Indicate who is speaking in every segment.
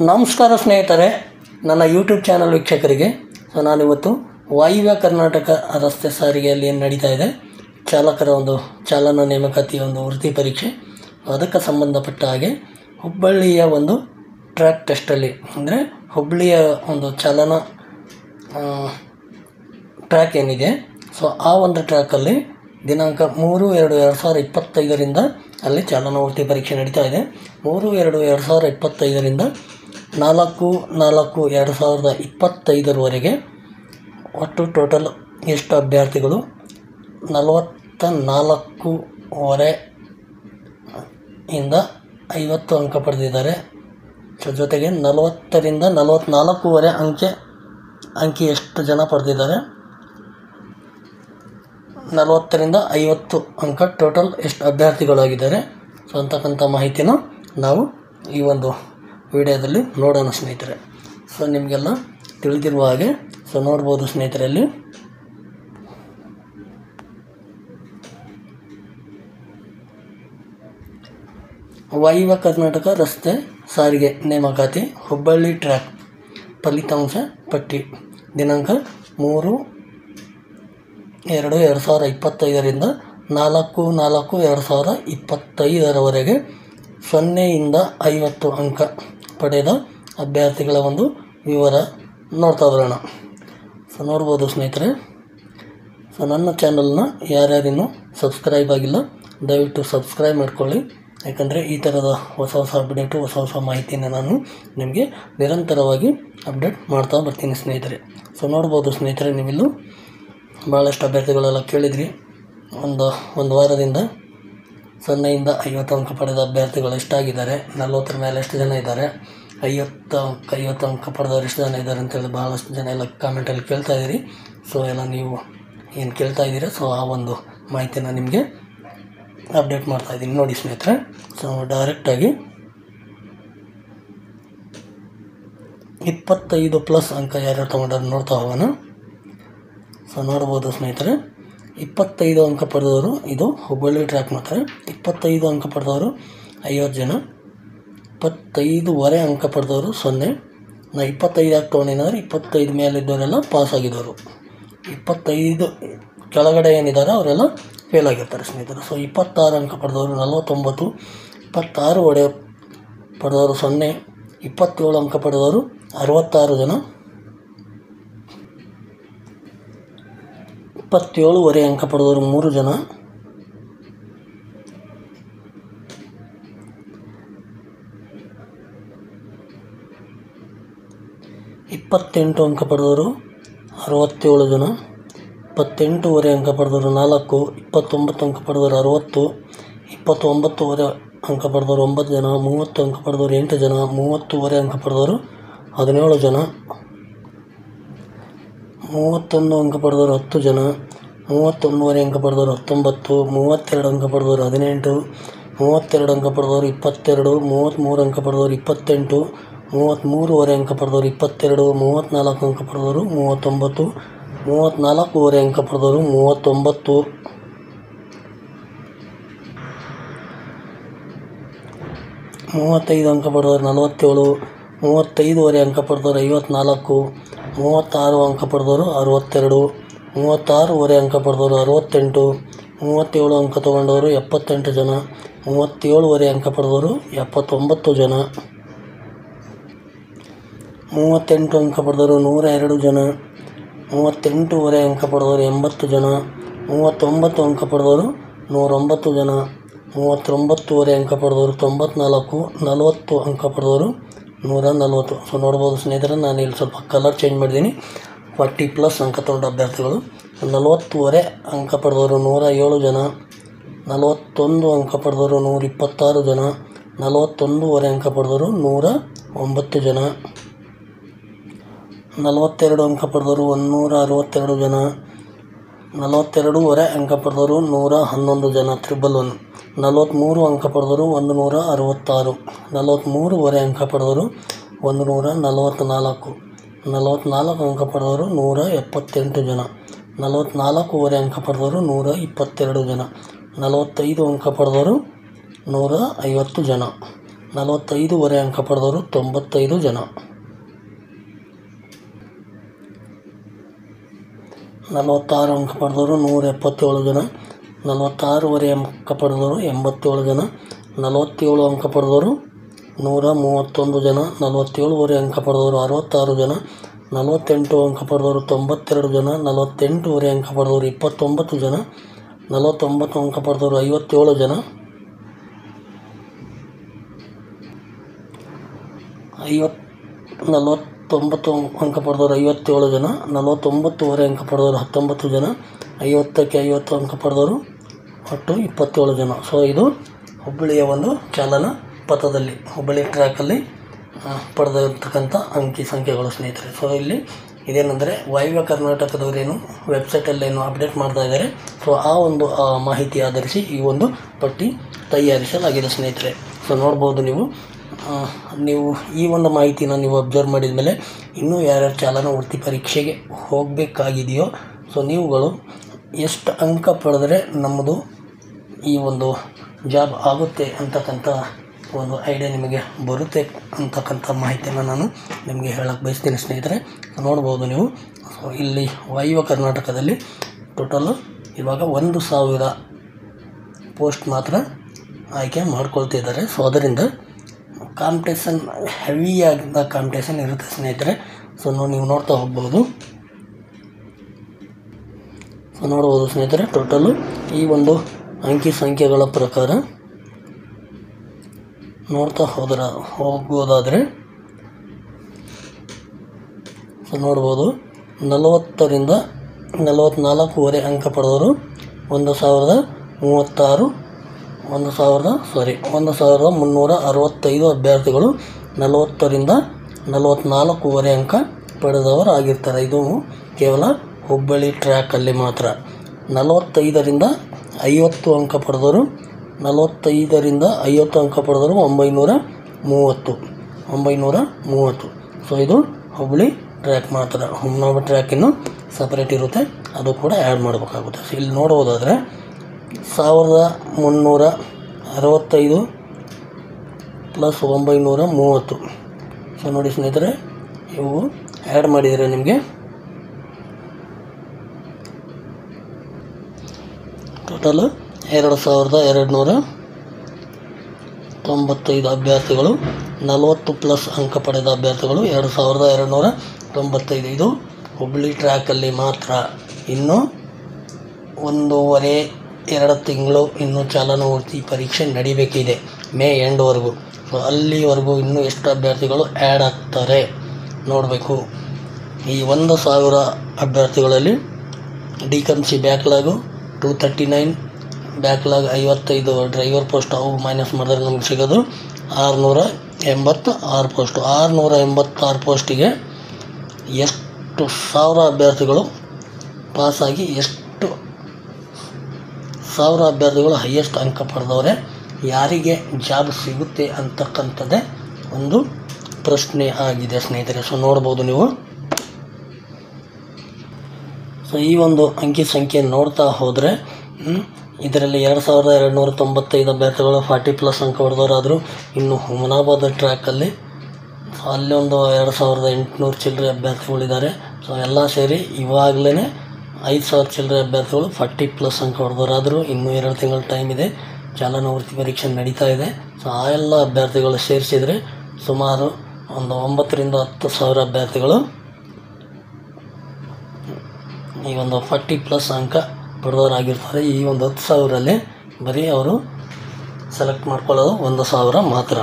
Speaker 1: ನಮಸ್ಕಾರ ಸ್ನೇಹಿತರೆ, ನನ್ನ ಯೂಟ್ಯೂಬ್ ಚಾನಲ್ ವೀಕ್ಷಕರಿಗೆ. ನಾನಿವತ್ತು ವಾಯುವ್ಯ ಕರ್ನಾಟಕ ರಸ್ತೆ ಸಾರಿಗೆಯಲ್ಲಿ ಏನು ನಡೀತಾ ಇದೆ, ಚಾಲಕರ ಒಂದು ಚಾಲನಾ ನೇಮಕಾತಿಯ ಒಂದು ವೃತ್ತಿ ಪರೀಕ್ಷೆ, ಅದಕ್ಕೆ ಸಂಬಂಧಪಟ್ಟ ಹಾಗೆ ಹುಬ್ಬಳ್ಳಿಯ ಒಂದು ಟ್ರ್ಯಾಕ್ ಟೆಸ್ಟಲ್ಲಿ, ಅಂದರೆ ಹುಬ್ಬಳ್ಳಿಯ ಒಂದು ಚಾಲನಾ ಟ್ರ್ಯಾಕ್ ಏನಿದೆ, ಆ ಒಂದು ಟ್ರ್ಯಾಕಲ್ಲಿ ದಿನಾಂಕ 3/2/2025 ಅಲ್ಲಿ ಚಾಲನಾ ವೃತ್ತಿ ಪರೀಕ್ಷೆ ನಡೀತಾ ಇದೆ. 3/2/2025 4/4/2025 ಒಟ್ಟು ಟೋಟಲ್ ಎಷ್ಟು ಅಭ್ಯರ್ಥಿಗಳು 44.5 ಇಂದ 50 ಅಂಕ ಪಡೆದಿದ್ದಾರೆ. ಜೊತೆಗೆ 40ರಿಂದ 44.5 ಅಂಕಿ ಎಷ್ಟು ಜನ ಪಡೆದಿದ್ದಾರೆ, 40ರಿಂದ 50 ಅಂಕ ಟೋಟಲ್ ಎಷ್ಟು ಅಭ್ಯರ್ಥಿಗಳಾಗಿದ್ದಾರೆ ಅಂತಕ್ಕಂಥ ಮಾಹಿತಿನ ನಾವು ಈ ಒಂದು ವಿಡಿಯೋದಲ್ಲಿ ನೋಡೋಣ ಸ್ನೇಹಿತರೆ. ನಿಮಗೆಲ್ಲ ತಿಳಿದಿರುವ ಹಾಗೆ ನೋಡ್ಬೋದು ಸ್ನೇಹಿತರಲ್ಲಿ, ವಾಯುವ್ಯ ಕರ್ನಾಟಕ ರಸ್ತೆ ಸಾರಿಗೆ ನೇಮಕಾತಿ ಹುಬ್ಬಳ್ಳಿ ಟ್ರ್ಯಾಕ್ ಫಲಿತಾಂಶ ಪಟ್ಟಿ ದಿನಾಂಕ 3/2/2025 4/4/2025 0ಯಿಂದ 50 ಅಂಕ ಪಡೆದ ಅಭ್ಯರ್ಥಿಗಳ ಒಂದು ವಿವರ ನೋಡ್ತಾ ಬರೋಣ. ನೋಡ್ಬೋದು ಸ್ನೇಹಿತರೆ, ನನ್ನ ಚಾನಲ್ನ ಯಾರ್ಯಾರಿನ್ನೂ ಸಬ್ಸ್ಕ್ರೈಬ್ ಆಗಿಲ್ಲ ದಯವಿಟ್ಟು ಸಬ್ಸ್ಕ್ರೈಬ್ ಮಾಡ್ಕೊಳ್ಳಿ. ಯಾಕಂದರೆ ಈ ಥರದ ಹೊಸ ಅಪ್ಡೇಟು, ಹೊಸ ಮಾಹಿತಿನ ನಾನು ನಿಮಗೆ ನಿರಂತರವಾಗಿ ಅಪ್ಡೇಟ್ ಮಾಡ್ತಾ ಬರ್ತೀನಿ ಸ್ನೇಹಿತರೆ. ನೋಡ್ಬೋದು ಸ್ನೇಹಿತರೆ, ನೀವಿಲ್ಲೂ ಭಾಳಷ್ಟು ಅಭ್ಯರ್ಥಿಗಳೆಲ್ಲ ಕೇಳಿದ್ರಿ. ಒಂದು ವಾರದಿಂದ 0ಯಿಂದ 50 ಅಂಕ ಪಡೆದ ಅಭ್ಯರ್ಥಿಗಳು ಎಷ್ಟಾಗಿದ್ದಾರೆ, 40ರ ಮೇಲೆ ಎಷ್ಟು ಜನ ಇದ್ದಾರೆ, 50 ಅಂಕ ಪಡೆದವ್ರು ಎಷ್ಟು ಜನ ಇದ್ದಾರೆ ಅಂತೇಳಿ ಭಾಳಷ್ಟು ಜನ ಎಲ್ಲ ಕಾಮೆಂಟಲ್ಲಿ ಕೇಳ್ತಾ ಇದ್ದೀರಿ. ಎಲ್ಲ ನೀವು ಏನು ಕೇಳ್ತಾ ಇದ್ದೀರಾ, ಆ ಒಂದು ಮಾಹಿತಿನ ನಿಮಗೆ ಅಪ್ಡೇಟ್ ಮಾಡ್ತಾಯಿದ್ದೀನಿ ನೋಡಿ ಸ್ನೇಹಿತರೆ. ಡೈರೆಕ್ಟಾಗಿ 25+ ಅಂಕ ಯಾರ್ಯಾರು ತೊಗೊಂಡಾರ ನೋಡ್ತಾ ಹೋಗೋಣ. ನೋಡ್ಬೋದು ಸ್ನೇಹಿತರೆ, 25 ಅಂಕ ಪಡೆದವರು ಇದು ಹುಬ್ಬಳ್ಳಿ ಟ್ರ್ಯಾಕ್ ಮಾಡ್ತಾರೆ. 25 ಅಂಕ ಪಡೆದವರು 50 ಜನ, 25.5 ಅಂಕ ಪಡೆದವರು 0. ನಾ 25 ಯಾಕೆ ತೊಗೊಂಡಿದ್ದಾರೆ, 25 ಮೇಲಿದ್ದವರೆಲ್ಲ ಪಾಸ್ ಆಗಿದ್ದವರು, 25 ಕೆಳಗಡೆ ಏನಿದ್ದಾರೆ ಅವರೆಲ್ಲ ಫೇಲ್ ಆಗಿರ್ತಾರೆ ಸ್ನೇಹಿತರು. 26 ಅಂಕ ಪಡೆದವರು 49, 26 ಪಡೆದವರು 0, 27 ಅಂಕ ಪಡೆದವರು 66 ಜನ, 27.5 ಅಂಕ ಪಡೆದವರು 3 ಜನ, 28 ಅಂಕ ಪಡೆದವರು 67 ಜನ, 28.5 ಅಂಕ ಪಡೆದವರು 4, 29 ಅಂಕ ಪಡೆದವರು 60, 29.5 ಅಂಕ ಪಡೆದವರು 9 ಜನ, 30 ಅಂಕ ಪಡೆದವರು 8 ಜನ, 30.5 ಅಂಕ ಪಡೆದವರು 17 ಜನ, 31 ಅಂಕ ಪಡೆದವರು 10 ಜನ, 31.5 ಅಂಕ ಪಡೆದವರು 19, 32 ಅಂಕ ಪಡೆದವರು 18, 32 ಅಂಕ ಪಡೆದವರು 22, 33 ಅಂಕ ಪಡೆದವರು 28, 33.5 ಅಂಕ ಪಡೆದವರು 22, 34 ಅಂಕ ಪಡೆದವರು 39, 34.5 ಅಂಕ ಪಡೆದವರು 39, 35 ಅಂಕ ಪಡೆದವರು 47, 35.5 ಅಂಕ ಪಡೆದವರು 54, 36 ಅಂಕ ಪಡೆದವರು 62, 36.5 ಅಂಕ ಪಡೆದವರು 68, 37 ಅಂಕ ತೊಗೊಂಡವರು 78 ಜನ, 37.5 ಅಂಕ ಪಡೆದವರು 79 ಜನ, 38 ಅಂಕ ಪಡೆದವರು 102 ಜನ, 38.5 ಅಂಕ ಪಡೆದವರು 80 ಜನ, 39 ಅಂಕ ಪಡೆದವರು 109 ಜನ, 39.5 ಅಂಕ ಪಡೆದವರು 94, 40 ಅಂಕ ಪಡೆದವರು 140. ನೋಡ್ಬೋದು ಸ್ನೇಹಿತರೆ, ನಾನು ಇಲ್ಲಿ ಸ್ವಲ್ಪ ಕಲರ್ ಚೇಂಜ್ ಮಾಡಿದ್ದೀನಿ. 40+ ಅಂಕ ತೊಗೊಂಡ ಅಭ್ಯರ್ಥಿಗಳು 40.5 ಅಂಕ ಪಡೆದವರು 107 ಜನ, 41 ಅಂಕ ಪಡೆದವರು 126 ಜನ, 41.5 ಅಂಕ ಪಡೆದವರು 109 ಜನ, 42 ಅಂಕ ಪಡೆದವರು 162 ಜನ, 42.5 ಅಂಕ ಪಡೆದವರು 111 ಜನ, 111, 43 ಅಂಕ ಪಡೆದವರು 166, 43.5 ಅಂಕ ಪಡೆದವರು 144, 44 ಅಂಕ ಪಡೆದವರು 178 ಜನ, 44.5 ಅಂಕ ಪಡೆದವರು 122 ಜನ, 45 ಅಂಕ ಪಡೆದವರು 150 ಜನ. 45 ಅಂಕ ಪಡೆದವರು 95 ಜನ. 46 ಅಂಕ ಪಡೆದವರು 177 ಜನ. 46 ಅಂಕ ಪಡೆದವರು 87 ಜನ. 47 ಅಂಕ ಪಡೆದವರು 131 ಜನ. 47 ಅಂಕ ಪಡೆದವರು 66 ಜನ. 48 ಅಂಕ ಪಡೆದವರು 92 ಜನ. 48 ಅಂಕ ಪಡೆದವರು 29 ಜನ. 49 ಅಂಕ ಪಡೆದವರು 57 ಜನ. 49 ಅಂಕ ಪಡೆದವರು 57 ಜನ. 49 ಅಂಕ ಪಡೆದವರು 19 ಜನ. 50ಕ್ಕೆ 50 ಅಂಕ ಪಡೆದವರು ಒಟ್ಟು 27 ಜನ. ಸೊ ಇದು ಹುಬ್ಬಳ್ಳಿಯ ಒಂದು ಚಾಲನಾ ಪಥದಲ್ಲಿ ಹುಬ್ಬಳ್ಳಿ ಟ್ರ್ಯಾಕಲ್ಲಿ ಪಡೆದಿರ್ತಕ್ಕಂಥ ಅಂಕಿ ಸಂಖ್ಯೆಗಳು ಸ್ನೇಹಿತರೆ. ಸೊ ಇಲ್ಲಿ ಇದೇನೆಂದರೆ ವಾಯುವ್ಯ ಕರ್ನಾಟಕದವರೇನು ವೆಬ್ಸೈಟಲ್ಲೇನು ಅಪ್ಡೇಟ್ ಮಾಡ್ತಾ ಇದ್ದಾರೆ. ಸೊ ಆ ಒಂದು ಮಾಹಿತಿ ಆಧರಿಸಿ ಈ ಒಂದು ಪಟ್ಟಿ ತಯಾರಿಸಲಾಗಿದೆ ಸ್ನೇಹಿತರೆ. ಸೊ ನೋಡ್ಬೋದು ನೀವು ಈ ಒಂದು ಮಾಹಿತಿನ ನೀವು ಅಬ್ಸರ್ವ್ ಮಾಡಿದ ಮೇಲೆ ಇನ್ನೂ ಯಾರ್ಯಾರು ಚಾಲನಾ ವೃತ್ತಿ ಪರೀಕ್ಷೆಗೆ ಹೋಗಬೇಕಾಗಿದೆಯೋ ಸೊ ನೀವುಗಳು ಎಷ್ಟು ಅಂಕ ಪಡೆದರೆ ನಮ್ಮದು ಈ ಒಂದು ಜಾಬ್ ಆಗುತ್ತೆ ಅಂತಕ್ಕಂಥ ಒಂದು ಐಡಿಯಾ ನಿಮಗೆ ಬರುತ್ತೆ ಅಂತಕ್ಕಂಥ ಮಾಹಿತಿಯನ್ನು ನಾನು ನಿಮಗೆ ಹೇಳಕ್ಕೆ ಬಯಸ್ತೀನಿ ಸ್ನೇಹಿತರೆ. ನೋಡ್ಬೋದು ನೀವು. ಸೊ ಇಲ್ಲಿ ವಾಯುವ್ಯ ಕರ್ನಾಟಕದಲ್ಲಿ ಟೋಟಲ್ ಇವಾಗ 1000 ಪೋಸ್ಟ್ ಮಾತ್ರ ಆಯ್ಕೆ ಮಾಡ್ಕೊಳ್ತಿದ್ದಾರೆ. ಸೊ ಅದರಿಂದ ಕಾಂಪಿಟೇಷನ್ ಹೆವಿಯಾದ ಕಾಂಪಿಟೇಷನ್ ಇರುತ್ತೆ ಸ್ನೇಹಿತರೆ. ಸೊ ನೀವು ನೋಡ್ತಾ ಹೋಗ್ಬೋದು. ಸೊ ನೋಡ್ಬೋದು ಸ್ನೇಹಿತರೆ, ಟೋಟಲು ಈ ಒಂದು ಅಂಕಿ ಸಂಖ್ಯೆಗಳ ಪ್ರಕಾರ ನೋಡ್ತಾ ಹೋಗೋದಾದರೆ ಸೊ ನೋಡ್ಬೋದು 40ರಿಂದ 44 ಅಂಕ ಪಡೆದವರು 1365 ಅಭ್ಯರ್ಥಿಗಳು 40ರಿಂದ 44 ಅಂಕ ಪಡೆದವರಾಗಿರ್ತಾರೆ. ಇದು ಕೇವಲ ಹುಬ್ಬಳ್ಳಿ ಟ್ರ್ಯಾಕಲ್ಲಿ ಮಾತ್ರ. 45ರಿಂದ 50 ಅಂಕ ಪಡೆದವರು 45ರಿಂದ 50 ಅಂಕ ಪಡೆದವರು 930. ಸೊ ಇದು ಹುಬ್ಬಳ್ಳಿ ಟ್ರ್ಯಾಕ್ ಮಾತ್ರ. ಹುಮ್ಮನಾಬಾದ್ ಟ್ರ್ಯಾಕ್ ಇನ್ನು ಸಪ್ರೇಟ್ ಇರುತ್ತೆ, ಅದು ಕೂಡ ಆ್ಯಡ್ ಮಾಡಬೇಕಾಗುತ್ತೆ. ಸೊ ಇಲ್ಲಿ ನೋಡ್ಬೋದಾದರೆ 1365 ಪ್ಲಸ್ 930. ಸೊ ನೋಡಿ ಸ್ನೇಹಿತರೆ, ಇವು ಆ್ಯಡ್ ಮಾಡಿದರೆ ನಿಮಗೆ ಟೋಟಲ್ 2295 ಅಭ್ಯರ್ಥಿಗಳು. 40 ಪ್ಲಸ್ ಅಂಕ ಪಡೆದ ಅಭ್ಯರ್ಥಿಗಳು 2295. ಇದು ಹುಬ್ಬಳ್ಳಿ ಟ್ರ್ಯಾಕಲ್ಲಿ ಮಾತ್ರ. ಇನ್ನು 1.5-2 ತಿಂಗಳು ಇನ್ನು ಚಾಲನಾ ವೃತ್ತಿ ಪರೀಕ್ಷೆ ನಡಿಬೇಕಿದೆ, ಮೇ ಎಂಡ್ವರೆಗೂ. ಸೊ ಅಲ್ಲಿವರೆಗೂ ಇನ್ನೂ ಎಷ್ಟು ಅಭ್ಯರ್ಥಿಗಳು ಆ್ಯಡ್ ಆಗ್ತಾರೆ ನೋಡಬೇಕು. ಈ 1000 ಅಭ್ಯರ್ಥಿಗಳಲ್ಲಿ ಡಿಕಮ್ಸಿ ಬ್ಯಾಕ್ಲಾಗು 239, ಬ್ಯಾಕ್ಲಾಗ್ 55 ಡ್ರೈವರ್ ಪೋಸ್ಟ್ ಅವು ಮೈನಸ್ ಮಾಡಿದ್ರೆ ನಮ್ಗೆ ಸಿಗೋದು 686 ಪೋಸ್ಟು. 686 ಪೋಸ್ಟಿಗೆ ಎಷ್ಟು ಸಾವಿರ ಅಭ್ಯರ್ಥಿಗಳು ಪಾಸಾಗಿ ಎಷ್ಟು ಸಾವಿರ ಅಭ್ಯರ್ಥಿಗಳು ಹೈಯೆಸ್ಟ್ ಅಂಕ ಪಡೆದವರೆ, ಯಾರಿಗೆ ಜಾಬ್ ಸಿಗುತ್ತೆ ಅಂತಕ್ಕಂಥದ್ದೇ ಒಂದು ಪ್ರಶ್ನೆ ಆಗಿದೆ ಸ್ನೇಹಿತರೆ. ಸೊ ನೋಡ್ಬೋದು ನೀವು. ಸೊ ಈ ಒಂದು ಅಂಕಿ ಸಂಖ್ಯೆ ನೋಡ್ತಾ ಹೋದರೆ ಇದರಲ್ಲಿ 2295 ಅಭ್ಯರ್ಥಿಗಳು 40 ಪ್ಲಸ್ ಅಂಕ ಹೊಡೆದವರಾದರು. ಇನ್ನು ಹುಮನಾಬಾದ್ ಟ್ರ್ಯಾಕಲ್ಲಿ ಅಲ್ಲಿ ಒಂದು 2800 ಚಿಲ್ಲರೆ ಅಭ್ಯರ್ಥಿಗಳಿದ್ದಾರೆ. ಸೊ ಎಲ್ಲ ಸೇರಿ ಇವಾಗಲೇ 5000 ಚಿಲ್ಲರೆ ಅಭ್ಯರ್ಥಿಗಳು 40 ಪ್ಲಸ್ ಅಂಕ ಹೊಡೆದವರಾದರು. ಇನ್ನೂ 2 ತಿಂಗಳ ಟೈಮ್ ಇದೆ, ಚಾಲನಾ ವೃತ್ತಿ ಪರೀಕ್ಷೆ ನಡೀತಾ ಇದೆ. ಸೊ ಆ ಎಲ್ಲ ಅಭ್ಯರ್ಥಿಗಳು ಸೇರಿಸಿದರೆ ಸುಮಾರು ಒಂದು 9ರಿಂದ 10 ಸಾವಿರ ಅಭ್ಯರ್ಥಿಗಳು ಈ ಒಂದು 40 ಪ್ಲಸ್ ಅಂಕ ಪಡೆದವರಾಗಿರ್ತಾರೆ. ಈ ಒಂದು 10,000ರಲ್ಲಿ ಬರೀ ಅವರು ಸೆಲೆಕ್ಟ್ ಮಾಡ್ಕೊಳ್ಳೋದು 1,000 ಮಾತ್ರ.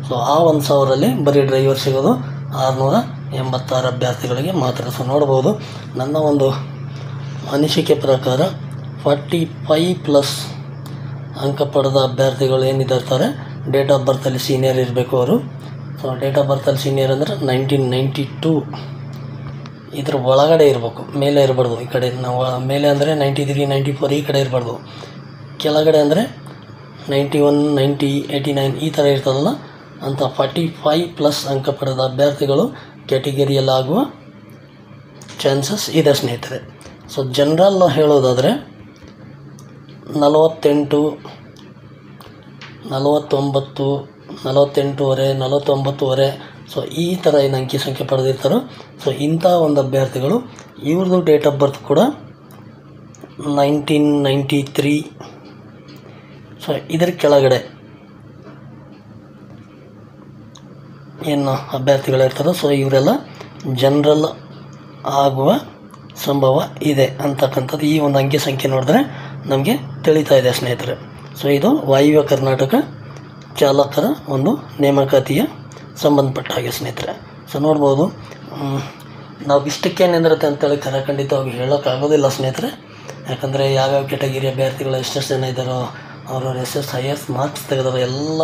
Speaker 1: ಸೊ ಆ 1,000ರಲ್ಲಿ ಬರೀ ಡ್ರೈವರ್ ಸಿಗೋದು 686 ಅಭ್ಯರ್ಥಿಗಳಿಗೆ ಮಾತ್ರ. ಸೊ ನೋಡ್ಬೋದು, ನನ್ನ ಒಂದು ಅನಿಸಿಕೆ ಪ್ರಕಾರ 45 ಪ್ಲಸ್ ಅಂಕ ಪಡೆದ ಅಭ್ಯರ್ಥಿಗಳು ಏನಿದ್ದಾರೆ ಡೇಟ್ ಆಫ್ ಬರ್ತಲ್ಲಿ ಸೀನಿಯರ್ ಇರಬೇಕು ಅವರು. ಸೊ ಡೇಟ್ ಆಫ್ ಬರ್ತಲ್ಲಿ ಸೀನಿಯರ್ ಅಂದರೆ 1992 ಇದ್ರ ಒಳಗಡೆ ಇರಬೇಕು, ಮೇಲೆ ಇರಬಾರ್ದು. ಈ ಕಡೆ ನಾವು ಮೇಲೆ ಅಂದರೆ 93, 94 ಈ ಕಡೆ ಇರಬಾರ್ದು. ಕೆಳಗಡೆ ಅಂದರೆ 91, 90, 89 ಈ ಥರ ಇರ್ತದಲ್ಲ ಅಂತ 45 ಪ್ಲಸ್ ಅಂಕ ಪಡೆದ ಅಭ್ಯರ್ಥಿಗಳು ಕ್ಯಾಟಗರಿಯಲ್ಲಾಗುವ ಚಾನ್ಸಸ್ ಇದೆ ಸ್ನೇಹಿತರೆ. ಸೊ ಜನರಲ್ ಹೇಳೋದಾದರೆ 48, 49, 48ವರೆ 49ವರೆ ಸೊ ಈ ಥರ ಏನು ಅಂಕಿ ಸಂಖ್ಯೆ ಪಡೆದಿರ್ತಾರೋ ಸೊ ಇಂಥ ಒಂದು ಅಭ್ಯರ್ಥಿಗಳು ಇವ್ರದ್ದು ಡೇಟ್ ಆಫ್ ಬರ್ತ್ ಕೂಡ 1993 ಸೊ ಇದರ ಕೆಳಗಡೆ ಏನು ಅಭ್ಯರ್ಥಿಗಳಿರ್ತಾರೋ ಸೊ ಇವರೆಲ್ಲ ಜನರಲ್ ಆಗುವ ಸಂಭವ ಇದೆ ಅಂತಕ್ಕಂಥದ್ದು ಈ ಒಂದು ಅಂಕಿ ಸಂಖ್ಯೆ ನೋಡಿದ್ರೆ ನಮಗೆ ತಿಳಿತಾ ಇದೆ ಸ್ನೇಹಿತರೆ. ಸೊ ಇದು ವಾಯುವ್ಯ ಕರ್ನಾಟಕ ಚಾಲಕರ ಒಂದು ನೇಮಕಾತಿಯ ಸಂಬಂಧಪಟ್ಟ ಹಾಗೆ ಸ್ನೇಹಿತರೆ. ಸೊ ನೋಡ್ಬೋದು ನಾವು ಇಷ್ಟಕ್ಕೆ ಏನಿರುತ್ತೆ ಅಂತೇಳಿ ಖಂಡಿತವಾಗಿ ಹೇಳೋಕ್ಕಾಗೋದಿಲ್ಲ ಸ್ನೇಹಿತರೆ. ಯಾಕಂದರೆ ಯಾವ್ಯಾವ ಕೆಟಗಿರಿ ಅಭ್ಯರ್ಥಿಗಳು ಎಷ್ಟೆಷ್ಟು ಜನ ಇದ್ದಾರೋ ಅವ್ರವ್ರು ಎಷ್ಟೆಷ್ಟು ಹೈಯೆಸ್ಟ್ ಮಾರ್ಕ್ಸ್ ತೆಗೆದಾರೋ ಎಲ್ಲ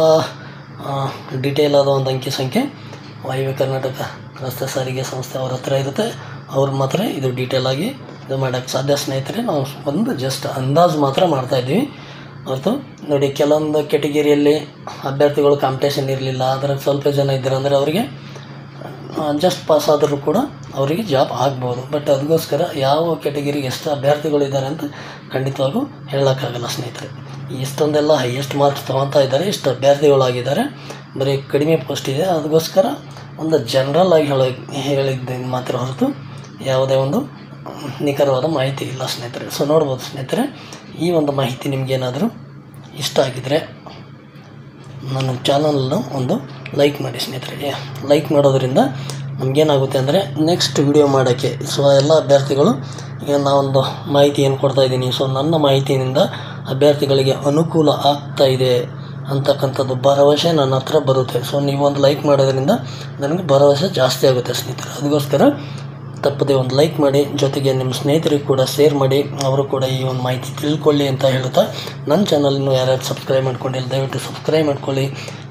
Speaker 1: ಡೀಟೇಲ್ ಆದ ಒಂದು ಅಂಕಿ ಸಂಖ್ಯೆ ವಾಯುವ್ಯ ಕರ್ನಾಟಕ ರಸ್ತೆ ಸಾರಿಗೆ ಸಂಸ್ಥೆ ಅವ್ರ ಹತ್ರ ಇರುತ್ತೆ. ಅವ್ರು ಮಾತ್ರ ಇದು ಡೀಟೇಲಾಗಿ ಇದು ಮಾಡೋಕ್ಕೆ ಸಾಧ್ಯ ಸ್ನೇಹಿತರೆ. ನಾವು ಒಂದು ಜಸ್ಟ್ ಅಂದಾಜು ಮಾತ್ರ ಮಾಡ್ತಾಯಿದ್ವಿ ಹೊರತು ನೋಡಿ ಕೆಲವೊಂದು ಕೆಟಗಿರಿಯಲ್ಲಿ ಅಭ್ಯರ್ಥಿಗಳು ಕಾಂಪಿಟೇಷನ್ ಇರಲಿಲ್ಲ, ಅದ್ರಾಗ ಸ್ವಲ್ಪ ಜನ ಇದ್ದಾರೆ ಅಂದರೆ ಅವರಿಗೆ ಜಸ್ಟ್ ಪಾಸ್ ಆದರೂ ಕೂಡ ಅವರಿಗೆ ಜಾಬ್ ಆಗ್ಬೋದು. ಬಟ್ ಅದಕ್ಕೋಸ್ಕರ ಯಾವ ಕೆಟಗಿರಿಗೆ ಎಷ್ಟು ಅಭ್ಯರ್ಥಿಗಳಿದ್ದಾರೆ ಅಂತ ಖಂಡಿತವಾಗೂ ಹೇಳೋಕ್ಕಾಗಲ್ಲ ಸ್ನೇಹಿತರೆ. ಇಷ್ಟೊಂದೆಲ್ಲ ಹೈಯೆಸ್ಟ್ ಮಾರ್ಕ್ಸ್ ತೊಗೊತಾ ಇದ್ದಾರೆ, ಇಷ್ಟು ಅಭ್ಯರ್ಥಿಗಳಾಗಿದ್ದಾರೆ, ಬರೀ ಕಡಿಮೆ ಪೋಸ್ಟ್ ಇದೆ. ಅದಕ್ಕೋಸ್ಕರ ಒಂದು ಜನರಲ್ ಆಗಿ ಹೇಳಿದ್ದ ಮಾತ್ರ ಹೊರತು ಯಾವುದೇ ಒಂದು ನಿಖರವಾದ ಮಾಹಿತಿ ಇಲ್ಲ ಸ್ನೇಹಿತರೆ. ಸೊ ನೋಡ್ಬೋದು ಸ್ನೇಹಿತರೆ, ಈ ಒಂದು ಮಾಹಿತಿ ನಿಮಗೇನಾದರೂ ಇಷ್ಟ ಆಗಿದ್ದರೆ ನನ್ನ ಚಾನಲನ್ನು ಒಂದು ಲೈಕ್ ಮಾಡಿ ಸ್ನೇಹಿತರೆ. ಲೈಕ್ ಮಾಡೋದ್ರಿಂದ ನಮಗೇನಾಗುತ್ತೆ ಅಂದರೆ ನೆಕ್ಸ್ಟ್ ವಿಡಿಯೋ ಮಾಡೋಕ್ಕೆ ಸೊ ಎಲ್ಲ ಅಭ್ಯರ್ಥಿಗಳು ಈಗ ನಾವೊಂದು ಮಾಹಿತಿ ಏನು ಕೊಡ್ತಾಯಿದ್ದೀನಿ ಸೊ ನನ್ನ ಮಾಹಿತಿಯಿಂದ ಅಭ್ಯರ್ಥಿಗಳಿಗೆ ಅನುಕೂಲ ಆಗ್ತಾ ಇದೆ ಅಂತಕ್ಕಂಥದ್ದು ಭರವಸೆ ನನ್ನ ಹತ್ರ ಬರುತ್ತೆ. ಸೊ ನೀವೊಂದು ಲೈಕ್ ಮಾಡೋದ್ರಿಂದ ನನಗೆ ಭರವಸೆ ಜಾಸ್ತಿ ಆಗುತ್ತೆ ಸ್ನೇಹಿತರೆ. ಅದಕ್ಕೋಸ್ಕರ ತಪ್ಪದೆ ಒಂದು ಲೈಕ್ ಮಾಡಿ, ಜೊತೆಗೆ ನಿಮ್ಮ ಸ್ನೇಹಿತರಿಗೆ ಕೂಡ ಶೇರ್ ಮಾಡಿ, ಅವರು ಕೂಡ ಈ ಒಂದು ಮಾಹಿತಿ ತಿಳ್ಕೊಳ್ಳಿ ಅಂತ ಹೇಳ್ತಾ ನನ್ನ ಚಾನಲನ್ನು ಯಾರ್ಯಾರು ಸಬ್ಸ್ಕ್ರೈಬ್ ಮಾಡ್ಕೊಂಡಿಲ್ಲ ದಯವಿಟ್ಟು ಸಬ್ಸ್ಕ್ರೈಬ್ ಮಾಡ್ಕೊಳ್ಳಿ.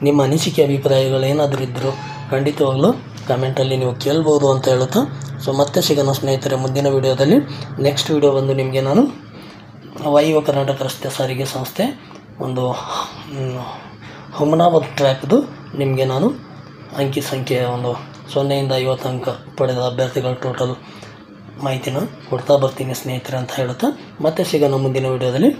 Speaker 1: ನಿಮ್ಮ ಅನಿಸಿಕೆ ಅಭಿಪ್ರಾಯಗಳು ಏನಾದರೂ ಇದ್ದರೂ ಖಂಡಿತವಾಗ್ಲೂ ಕಮೆಂಟಲ್ಲಿ ನೀವು ಕೇಳ್ಬೋದು ಅಂತ ಹೇಳುತ್ತಾ ಸೊ ಮತ್ತೆ ಸಿಗೋಣ ಸ್ನೇಹಿತರೆ ಮುಂದಿನ ವಿಡಿಯೋದಲ್ಲಿ. ನೆಕ್ಸ್ಟ್ ವಿಡಿಯೋ ಬಂದು ನಿಮಗೆ ನಾನು ವಾಯುವ್ಯ ಕರ್ನಾಟಕ ರಸ್ತೆ ಸಾರಿಗೆ ಸಂಸ್ಥೆ ಒಂದು ಹುಮನಾಬಾದ್ ಟ್ರ್ಯಾಕ್ದು ನಿಮಗೆ ನಾನು ಅಂಕಿ ಸಂಖ್ಯೆ ಒಂದು 0ಇಂದ 50 ಅಂಕ ಪಡೆದ ಅಭ್ಯರ್ಥಿಗಳ ಟೋಟಲ್ ಮಾಹಿತಿನ ಕೊಡ್ತಾ ಬರ್ತೀನಿ ಸ್ನೇಹಿತರೆ ಅಂತ ಹೇಳುತ್ತಾ ಮತ್ತೆ ಸಿಗೋಣ ಮುಂದಿನ ವಿಡಿಯೋದಲ್ಲಿ.